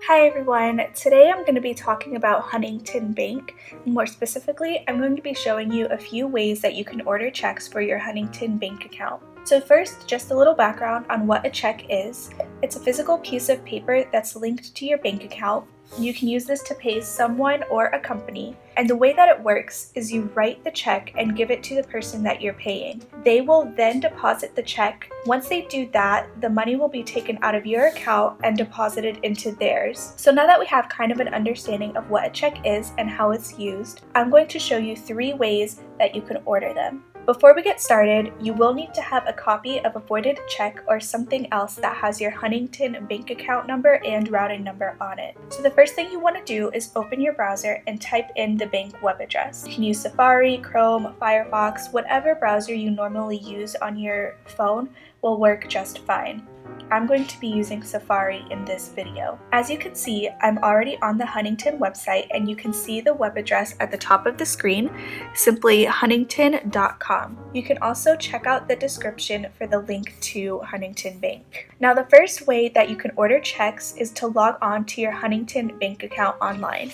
Hi everyone, today I'm going to be talking about Huntington Bank. More specifically, I'm going to be showing you a few ways that you can order checks for your Huntington Bank account. So first, just a little background on what a check is. It's a physical piece of paper that's linked to your bank account. You can use this to pay someone or a company, and the way that it works is you write the check and give it to the person that you're paying. They will then deposit the check. Once they do that, the money will be taken out of your account and deposited into theirs. So now that we have kind of an understanding of what a check is and how it's used, I'm going to show you 3 ways that you can order them. Before we get started, you will need to have a copy of a voided check or something else that has your Huntington bank account number and routing number on it. So the first thing you want to do is open your browser and type in the bank web address. You can use Safari, Chrome, Firefox, whatever browser you normally use on your phone will work just fine. I'm going to be using Safari in this video. As you can see, I'm already on the Huntington website, and you can see the web address at the top of the screen, simply huntington.com. You can also check out the description for the link to Huntington Bank. Now, the first way that you can order checks is to log on to your Huntington Bank account online.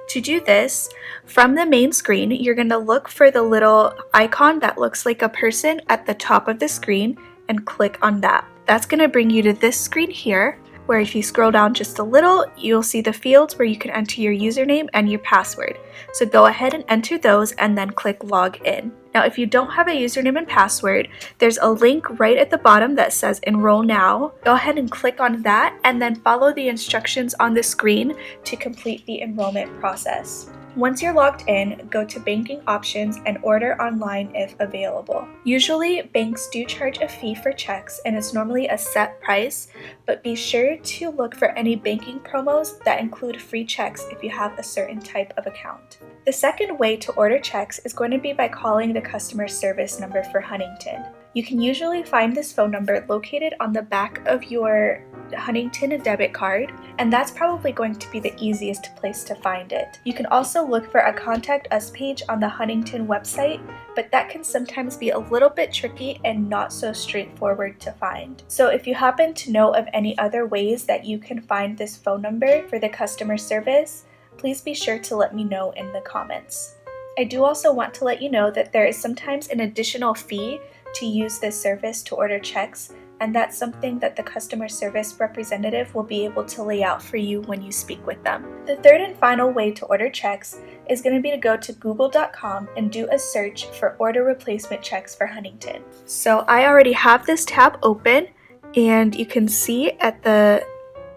To do this, from the main screen, you're going to look for the little icon that looks like a person at the top of the screen and click on that. That's going to bring you to this screen here, where if you scroll down just a little, you'll see the fields where you can enter your username and your password. So go ahead and enter those and then click log in. Now, if you don't have a username and password, there's a link right at the bottom that says enroll now. Go ahead and click on that and then follow the instructions on the screen to complete the enrollment process. Once you're logged in, go to banking options and order online if available. Usually, banks do charge a fee for checks, and it's normally a set price, but be sure to look for any banking promos that include free checks if you have a certain type of account. The second way to order checks is going to be by calling the customer service number for Huntington. You can usually find this phone number located on the back of your Huntington debit card, and that's probably going to be the easiest place to find it. You can also look for a Contact Us page on the Huntington website, but that can sometimes be a little bit tricky and not so straightforward to find. So if you happen to know of any other ways that you can find this phone number for the customer service, please be sure to let me know in the comments. I do also want to let you know that there is sometimes an additional fee to use this service to order checks, and that's something that the customer service representative will be able to lay out for you when you speak with them. The third and final way to order checks is going to be to go to google.com and do a search for order replacement checks for Huntington. So I already have this tab open, and you can see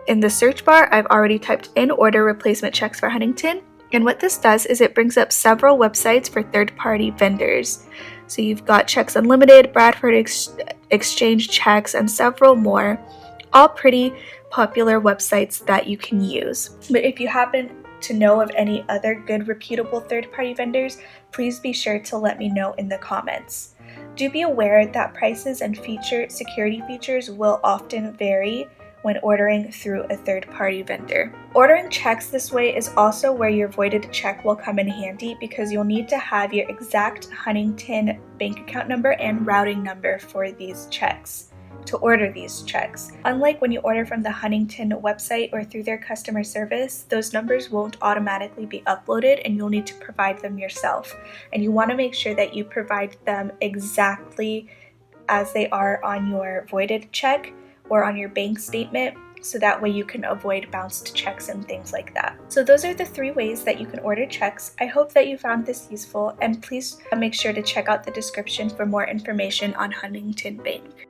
in the search bar, I've already typed in order replacement checks for Huntington. And what this does is it brings up several websites for third-party vendors. So you've got Checks Unlimited, Bradford Exchange Checks, and several more, all pretty popular websites that you can use. But if you happen to know of any other good reputable third-party vendors, please be sure to let me know in the comments. Do be aware that prices and security features will often vary when ordering through a third-party vendor. Ordering checks this way is also where your voided check will come in handy, because you'll need to have your exact Huntington bank account number and routing number for these checks to order these checks. Unlike when you order from the Huntington website or through their customer service, those numbers won't automatically be uploaded and you'll need to provide them yourself. And you want to make sure that you provide them exactly as they are on your voided check or on your bank statement, so that way you can avoid bounced checks and things like that. So those are the 3 ways that you can order checks. I hope that you found this useful, and please make sure to check out the description for more information on Huntington Bank.